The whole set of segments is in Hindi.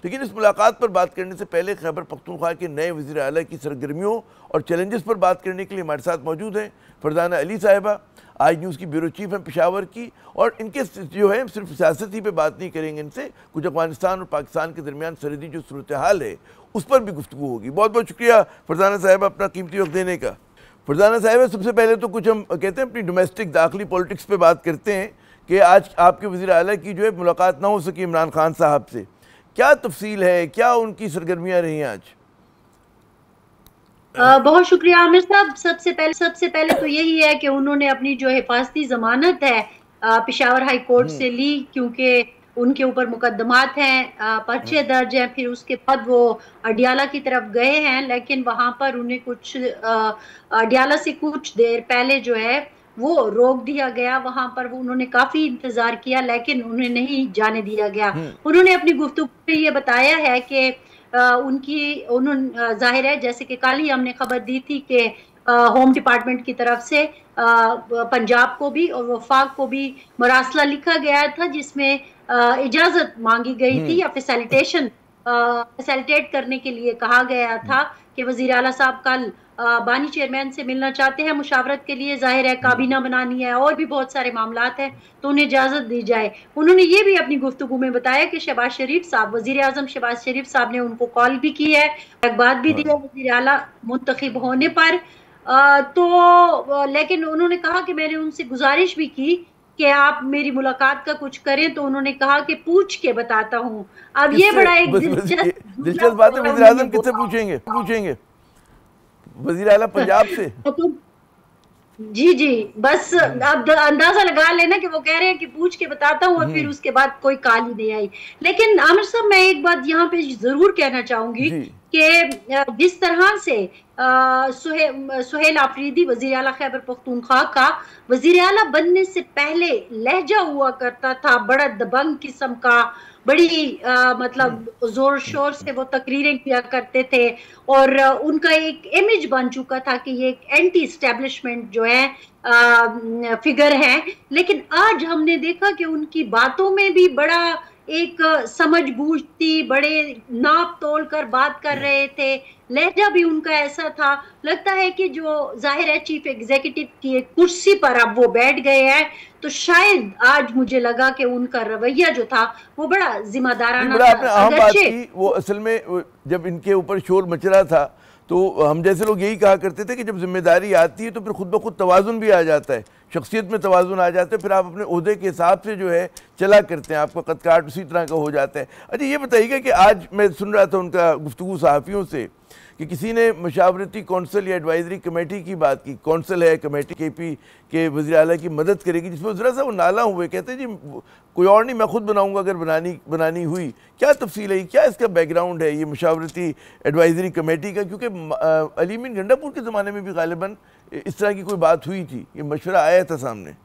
लेकिन इस मुलाकात पर बात करने से पहले खैबर पख्तूनख्वा के नए वज़ीर आला की सरगर्मियों और चैलेंजेस पर बात करने के लिए हमारे साथ मौजूद हैं फरजाना अली साहिबा, आज न्यूज़ की ब्यूरो चीफ हैं पेशावर की, और इनके जो है सिर्फ सियासत ही पे बात नहीं करेंगे इनसे, कुछ अफगानिस्तान और पाकिस्तान के दरमियान सरहदी जो सूरत हाल है उस पर भी गुफ्तगू होगी। बहुत बहुत शुक्रिया फरजाना साहिबा अपना कीमती वक्त देने का। फरजाना साहिबा, सबसे पहले तो कुछ हम कहते हैं अपनी डोमेस्टिक दाखिली पॉलिटिक्स पे बात करते हैं कि आज आपके वज़ीर आला की जो है मुलाकात ना हो सकी इमरान खान साहब से, क्या तफसील है, क्या उनकी सरगर्मियाँ रही आज? बहुत शुक्रिया आमिर साहब। सबसे पहले तो यही है कि उन्होंने अपनी जो हिफाजती जमानत है पेशावर हाई कोर्ट से ली, क्योंकि उनके ऊपर मुकदमात हैं, पर्चे दर्ज हैं। फिर उसके बाद वो अडियाला की तरफ गए हैं, लेकिन वहां पर उन्हें कुछ अडियाला से कुछ देर पहले जो है वो रोक दिया गया। वहां पर वो उन्होंने काफी इंतजार किया, लेकिन उन्हें नहीं जाने दिया गया। उन्होंने अपनी गुफ्तगू में ये बताया है कि उन्होंने जाहिर है, जैसे कि कल ही हमने खबर दी थी कि होम डिपार्टमेंट की तरफ से पंजाब को भी और वफाक को भी मरासला लिखा गया था, जिसमें इजाजत मांगी गई थी या फैसिलिटेट करने के लिए कहा गया था कि वजीर आला साहब कल बानी चेयरमैन से मिलना चाहते हैं मुशावरत के लिए। जाहिर है काबीना बनानी है और भी बहुत सारे मामलात हैं, तो उन्हें इजाजत दी जाए। उन्होंने ये भी अपनी गुफ्तगू में बताया कि शहबाज शरीफ साहब, वजीर आजम शहबाज शरीफ साहब ने उनको कॉल भी की है, एक बात भी दी है वजीर आला मुंतखब होने पर। लेकिन उन्होंने कहा कि मैंने उनसे गुजारिश भी की कि आप मेरी मुलाकात का कुछ करें, तो उन्होंने कहा कि पूछ के बताता हूँ। अब ये बड़ा एक दिलचस्प बात है, वज़ीर आज़म किससे पूछेंगे? वज़ीर आला पंजाब से? जी, बस अब अंदाजा लगा लेना कि वो कह रहे हैं कि पूछ के बताता हूँ, और फिर उसके बाद कोई कॉल ही नहीं आई। लेकिन आमिर साहब, मैं एक बात यहाँ पे जरूर कहना चाहूंगी कि जिस तरह से सुहेल आफरीदी वजीर आला खैबर पख्तूनख्वा का वजीर आला बनने से पहले लहजा हुआ करता था, बड़ा दबंग किस्म का, बड़ी मतलब जोर शोर से वो तकरीरें किया करते थे, और उनका एक इमेज बन चुका था कि ये एक एंटी एस्टेब्लिशमेंट जो है फिगर है। लेकिन आज हमने देखा कि उनकी बातों में भी बड़ा एक समझ बूझ थी, बड़े नाप तोल कर बात कर रहे थे, लहजा भी उनका ऐसा था। लगता है कि जो जाहिर है चीफ एग्जीक्यूटिव की एक कुर्सी पर अब वो बैठ गए हैं, तो शायद आज मुझे लगा कि उनका रवैया जो था वो बड़ा जिम्मेदाराना था। वो असल में जब इनके ऊपर शोर मच रहा था तो हम जैसे लोग यही कहा करते थे कि जब जिम्मेदारी आती है तो फिर खुद ब खुद तवाज़ुन भी आ जाता है, शख्सियत में तवाज़ुन आ जाता है, फिर आप अपने ओहदे के हिसाब से जो है चला करते हैं, आपका कद काट उसी तरह का हो जाता है। अच्छा, ये बताइएगा कि आज मैं सुन रहा था उनका गुफ्तगू सहाफ़ियों से कि किसी ने मशावरती कौंसल या एडवाइजरी कमेटी की बात की, कौंसल है कमेटी KP के वज़ीर आला की मदद करेगी, जिसमें ज़रा सा वो नाला हुए, कहते हैं जी कोई और नहीं, मैं खुद बनाऊंगा अगर बनानी हुई। क्या तफसील है, क्या इसका बैकग्राउंड है ये मशावरती एडवाइजरी कमेटी का? क्योंकि अली अमीन गंडापुर के ज़माने में भी गालिबन इस तरह की कोई बात हुई थी, ये मशवरा आया था सामने।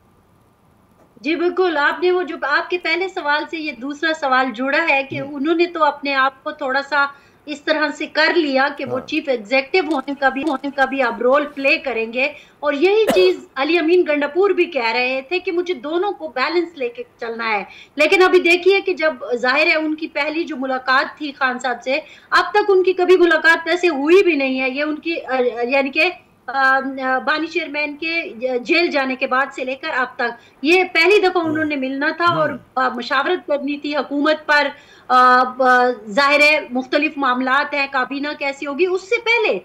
जी बिल्कुल, आपने वो जो आपके पहले सवाल से ये दूसरा सवाल जुड़ा है कि उन्होंने तो अपने आप को थोड़ा सा इस तरह से कर लिया कि वो चीफ एग्जीक्यूटिव होने का भी अब रोल प्ले करेंगे, और यही चीज अली अमीन गंडापुर भी कह रहे थे कि मुझे दोनों को बैलेंस लेके चलना है। लेकिन अभी देखिए कि जब जाहिर है उनकी पहली जो मुलाकात थी खान साहब से, अब तक उनकी कभी मुलाकात ऐसे हुई भी नहीं है। ये उनकी यानी कि बानी चेयरमैन के जेल जाने के बाद से लेकर अब तक ये पहली दफा उन्होंने मिलना था और मशावरत करनी थी हुकूमत पर। जाहिर है मुख्तलिफ मामलात हैं, काबीना कैसी होगी, उससे पहले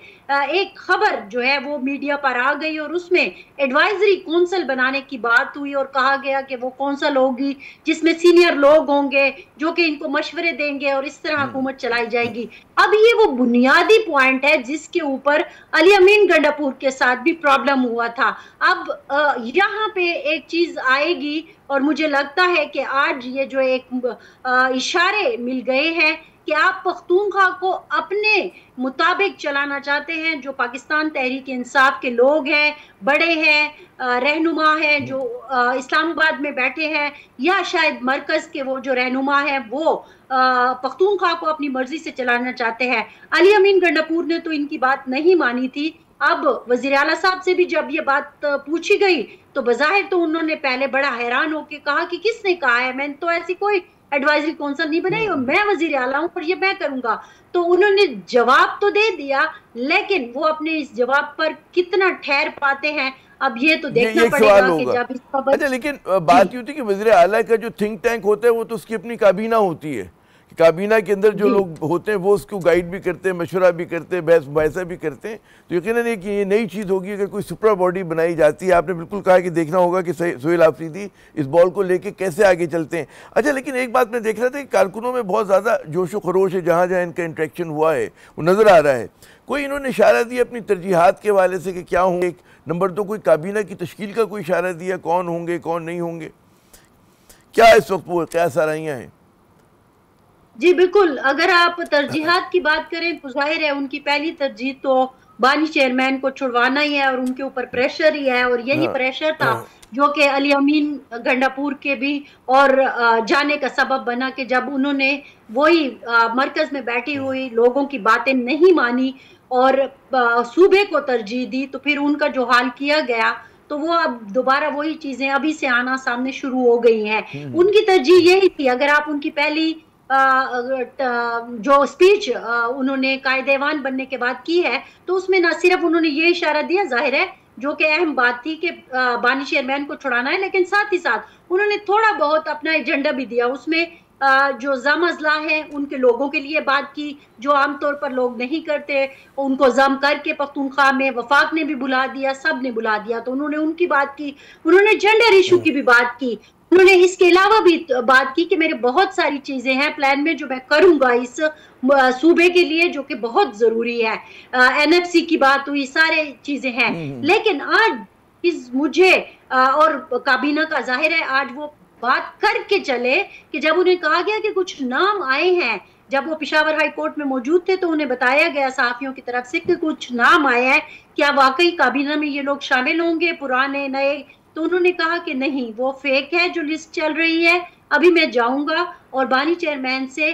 एक खबर जो है वो मीडिया पर आ गई और उसमें एडवाइजरी कौंसल बनाने की बात हुई और कहा गया कि वो कौंसल होगी जिसमें सीनियर लोग होंगे जो कि इनको मशवरे देंगे और इस तरह हुकूमत चलाई जाएगी। अब ये वो बुनियादी पॉइंट है जिसके ऊपर अली अमीन गंडापुर के साथ भी प्रॉब्लम हुआ था। अब यहाँ पे एक चीज आएगी और मुझे लगता है कि आज ये जो एक इशारे मिल गए हैं कि आप पख्तूनख्वा को अपने मुताबिक चलाना चाहते हैं। जो पाकिस्तान तहरीक इंसाफ के लोग हैं, बड़े हैं, रहनुमा हैं जो इस्लामाबाद में बैठे हैं, या शायद मरकज के वो जो रहनुमा हैं वो पख्तूनख्वा को अपनी मर्जी से चलाना चाहते हैं। अली अमीन गंडापुर ने तो इनकी बात नहीं मानी थी। अब वजीर आला साहब से भी जब ये बात पूछी गई तो बज़ाहिर तो उन्होंने पहले बड़ा हैरान होकर कहा कि किसने कहा है, मैंने तो एडवाइजरी काउंसिल नहीं बनाई और मैं वजीर आला हूँ और ये मैं करूंगा। तो उन्होंने जवाब तो दे दिया, लेकिन वो अपने इस जवाब पर कितना ठहर पाते हैं अब ये तो देखना ये एक सवाल पड़ेगा कि होगा। जब इस खबर। अच्छा, लेकिन बात ये होती है कि वज़ीर आला का जो थिंक टैंक होता है वो तो उसकी अपनी काबीना होती है, काबीना के अंदर जो लोग होते हैं वो उसको गाइड भी करते हैं, मशवरा भी करते हैं, बहस मुबाहिसा भी करते हैं। तो यकीनन एक ये नई चीज़ होगी अगर कोई सुपरा बॉडी बनाई जाती है। आपने बिल्कुल कहा कि देखना होगा कि सोहेल आफरीदी इस बॉल को लेके कैसे आगे चलते हैं। अच्छा, लेकिन एक बात मैं देख रहा था कि कारकुनों में बहुत ज़्यादा जोश व खरोश है, जहाँ जहाँ इनका इंट्रैक्शन हुआ है वो नज़र आ रहा है। कोई इन्होंने इशारा दिया अपनी तरजीहात के हवाले से कि क्या होंगे? एक नंबर तो कोई काबीना की तश्कील का कोई इशारा दिया, कौन होंगे कौन नहीं होंगे, क्या इस वक्त वो क्या साराइयाँ हैं? जी बिल्कुल, अगर आप तरजीहात की बात करें तो जाहिर है उनकी पहली तरजीह तो बानी चेयरमैन को छुड़वाना ही है और उनके ऊपर प्रेशर ही है, और यही प्रेशर था जो कि अली अमीन गंडापुर के भी और जाने का सबब बना कि जब उन्होंने वही मरकज में बैठी हुई लोगों की बातें नहीं मानी और सूबे को तरजीह दी, तो फिर उनका जो हाल किया गया तो वो अब दोबारा वही चीजें अभी से आना सामने शुरू हो गई हैं। उनकी तरजीह यही थी, अगर आप उनकी पहली जो स्पीच उन्होंने कायदेवान बनने के बाद की है तो उसमें ना सिर्फ उन्होंने ये इशारा दिया, जाहिर है जो कि अहम बात थी कि बानी चेयरमैन को छुड़ाना है, लेकिन साथ ही साथ उन्होंने थोड़ा बहुत अपना एजेंडा भी दिया। उसमें जो जम अजला है उनके लोगों के लिए बात की जो आमतौर पर लोग नहीं करते, उनको जम करके पख्तूनख्वा में वफाक ने भी बुला दिया, सब ने बुला दिया, तो उन्होंने उनकी बात की। उन्होंने जेंडर इशू की भी बात की। उन्होंने इसके अलावा भी बात की कि मेरे बहुत सारी चीजें हैं प्लान में जो मैं करूंगा इस सूबे के लिए जो कि बहुत जरूरी है। एनएफसी की बात हुई, सारे चीजें हैं, लेकिन आज मुझे और काबीना का जाहिर है आज वो बात करके चले कि जब उन्हें कहा गया कि कुछ नाम आए हैं, जब वो पेशावर हाई कोर्ट में मौजूद थे तो उन्हें बताया गया सहाफियों की तरफ से कि कुछ नाम आए हैं, क्या वाकई काबीना में ये लोग शामिल होंगे, पुराने नए? तो उन्होंने कहा कि नहीं, वो फेक है जो लिस्ट चल रही है, अभी मैं जाऊंगा और बानी चेयरमैन से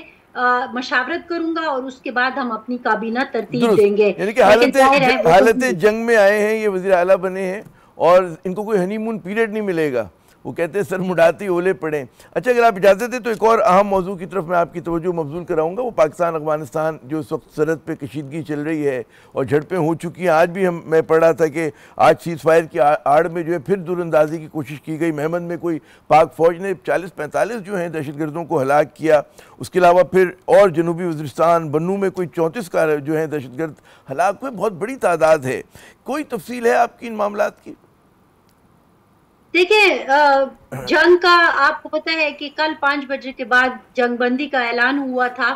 मशावरत करूंगा और उसके बाद हम अपनी काबीना तरतीब देंगे। यानी कि हालत जंग में आए हैं, ये वज़ीर आला बने हैं और इनको कोई हनीमून पीरियड नहीं मिलेगा। वो कहते हैं सर मुड़ाती ओले पड़े। अच्छा, अगर आप इजाज़त दें तो एक और अहम मौजू की तरफ मैं आपकी तवज्जो मबज़ूल कराऊंगा। वो पाकिस्तान अफगानिस्तान जो इस वक्त सरहद पे कशीदगी चल रही है और झड़पें हो चुकी हैं। आज भी मैं पढ़ रहा था कि आज सीज़ फायर की आड़ में जो है फिर दूरंदाजी की कोशिश की गई। महमद में कोई पाक फ़ौज ने 40-45 जो हैं दहशतगर्दों को हलाक किया। उसके अलावा फिर और जनूबी वज़ीरिस्तान बन्नू में कोई 34 का जो है दहशतगर्द हलाक हुए, बहुत बड़ी तादाद है। कोई तफसील है आपकी इन मामलात की? देखिए, जंग का आपको पता है कि कल 5 बजे के बाद जंगबंदी का ऐलान हुआ था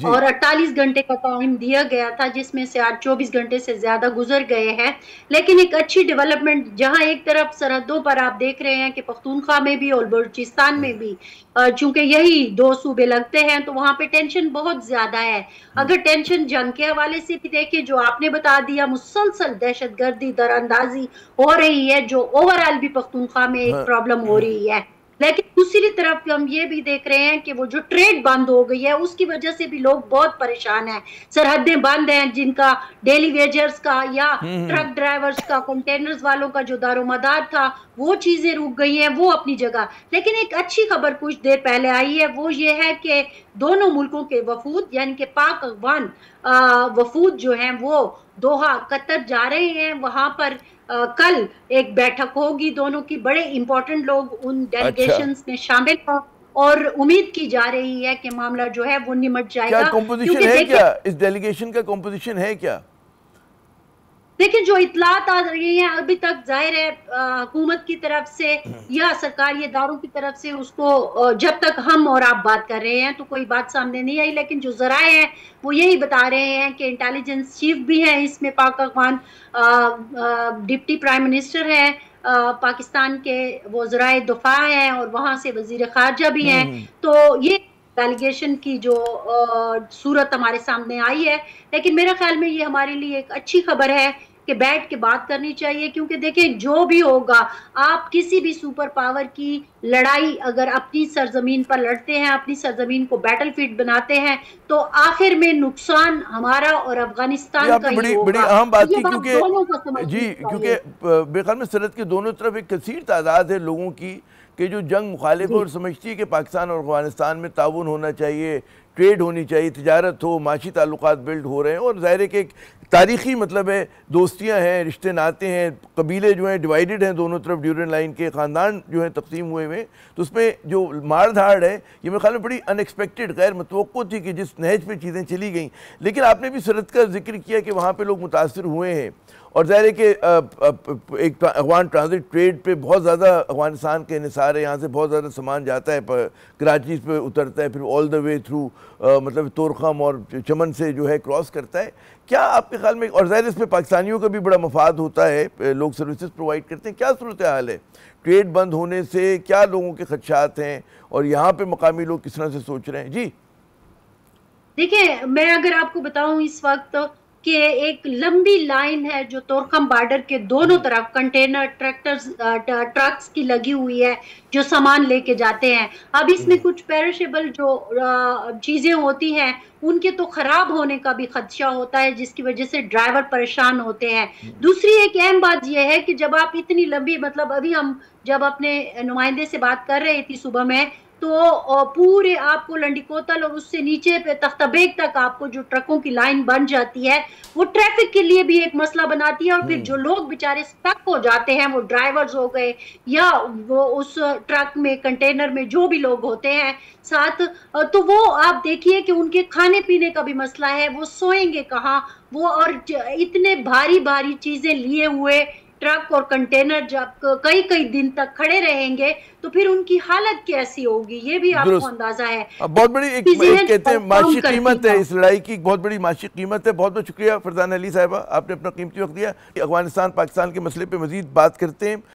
और 48 घंटे का टाइम दिया गया था, जिसमें से आज 24 घंटे से ज्यादा गुजर गए हैं। लेकिन एक अच्छी डेवलपमेंट, जहां एक तरफ सरहदों पर आप देख रहे हैं कि पख्तूनख्वा में भी और बलूचिस्तान में भी, चूंकि यही दो सूबे लगते हैं, तो वहां पे टेंशन बहुत ज्यादा है। अगर टेंशन जंग के हवाले से भी देखिए, जो आपने बता दिया, मुसलसल दहशतगर्दी दरअंदाजी हो रही है जो ओवरऑल भी पख्तूनख्वा में एक प्रॉब्लम हो रही है। लेकिन दूसरी तरफ हम ये भी देख रहे हैं कि वो जो ट्रेड बंद हो गई है उसकी वजह से भी लोग बहुत परेशान हैं। सरहदें बंद हैं, जिनका डेली वेजर्स का या ट्रक ड्राइवर्स का, कंटेनर्स वालों का जो दारोमदार था, वो चीजें रुक गई हैं, वो अपनी जगह। लेकिन एक अच्छी खबर कुछ देर पहले आई है, वो ये है कि दोनों मुल्कों के वफूद यानी कि पाक अफगान वफूद जो हैं वो दोहा कतर जा रहे हैं। वहां पर कल एक बैठक होगी दोनों की, बड़े इंपॉर्टेंट लोग उन डेलीगेशंस में शामिल हो और उम्मीद की जा रही है कि मामला जो है वो निमट जाएगा। क्या कंपोजिशन है, क्या इस डेलीगेशन का कंपोजिशन है क्या? देखिए, जो इतलात आ रही हैं अभी तक, जाहिर है हुकूमत की तरफ से या सरकारी इदारों की तरफ से, उसको जब तक हम और आप बात कर रहे हैं तो कोई बात सामने नहीं आई। लेकिन जो जराए हैं वो यही बता रहे हैं कि इंटेलिजेंस चीफ भी हैं इसमें, पाक अफगान डिप्टी प्राइम मिनिस्टर हैं पाकिस्तान के, वो ज़राए दफा हैं और वहां से वजीर खारजा भी हैं। तो ये डेलीगेशन की जो सूरत हमारे सामने आई है, लेकिन मेरे ख्याल में ये हमारे लिए एक अच्छी खबर है कि बैठ के बात करनी चाहिए। क्योंकि देखिए, जो भी होगा, आप किसी भी सुपर पावर की लड़ाई अगर अपनी सरजमीन पर लड़ते हैं, अपनी सरजमीन को बैटलफील्ड बनाते हैं, तो आखिर में नुकसान हमारा और अफगानिस्तान का ही होगा। बड़ी अहम बात की, क्योंकि जी, क्योंकि बेख्याल में सरहद के दोनों तरफ एक कसीर तादाद है लोगों की कि जो जंग मुखालिफ और समझती है कि पाकिस्तान और अफगानिस्तान में ताउन होना चाहिए, ट्रेड होनी चाहिए, तिजारत हो, माशी ताल्लुकात बिल्ड हो रहे हैं, और ज़ाहिर है कि एक तारीख़ी मतलब है, दोस्तियाँ हैं, रिश्ते नाते हैं, कबीले जो हैं डिवाइडेड हैं दोनों तरफ ड्यूरेंट लाइन के, ख़ानदान जो हैं तकसीम हुए हुए, तो उसमें जो मार धाड़ है ये मेरे ख्याल में बड़ी अनएक्सपेक्टेड, गैर मुतवक्को थी कि जिस नहज पे चीज़ें चली गई। लेकिन आपने भी सरहद का जिक्र किया कि वहाँ पर लोग मुतासर हुए हैं, और ज़ाहिर है कि एक अफगान ट्रांजिट ट्रेड पे बहुत ज़्यादा अफगानिस्तान के निसार है, यहाँ से बहुत ज़्यादा सामान जाता है, कराची पे उतरता है, फिर ऑल द वे थ्रू मतलब तोरखम और चमन से जो है क्रॉस करता है। क्या आपके ख्याल में, और ज़ाहिर इसमें पाकिस्तानियों का भी बड़ा मफाद होता है, लोग सर्विसेज प्रोवाइड करते हैं, क्या सूरत हाल है ट्रेड बंद होने से, क्या लोगों के खदशात हैं, और यहाँ पे मकामी लोग किस तरह से सोच रहे हैं? जी देखिए, मैं अगर आपको बताऊं इस वक्त कि एक लंबी लाइन है जो तोरखम बॉर्डर के दोनों तरफ कंटेनर ट्रक्स की लगी हुई है जो सामान लेके जाते हैं। अब इसमें कुछ पेरिशेबल जो चीजें होती हैं उनके तो खराब होने का भी खदशा होता है, जिसकी वजह से ड्राइवर परेशान होते हैं। दूसरी एक अहम बात यह है कि जब आप इतनी लंबी, मतलब अभी हम जब अपने नुमाइंदे से बात कर रही थी सुबह में, तो पूरे आपको लंडीकोतल और उससे नीचे पे तख्ताबेग तक आपको जो ट्रकों की लाइन बन जाती है वो ट्रैफिक के लिए भी एक मसला बनाती है। और फिर जो लोग बेचारे स्टक हो जाते हैं, वो ड्राइवर्स हो गए या वो उस ट्रक में कंटेनर में जो भी लोग होते हैं साथ, तो वो आप देखिए कि उनके खाने पीने का भी मसला है, वो सोएंगे कहाँ वो, और इतने भारी भारी चीजें लिए हुए ट्रक और कंटेनर जब कई कई दिन तक खड़े रहेंगे तो फिर उनकी हालत कैसी होगी, ये भी आपको अंदाजा है। बहुत बड़ी एक कहते हैं माशी कीमत है इस लड़ाई की, बहुत बड़ी माशी कीमत है। बहुत बहुत शुक्रिया फरजाना अली साहिबा, आपने अपना कीमती वक्त दिया। अफगानिस्तान पाकिस्तान के मसले पे मजीद बात करते हैं।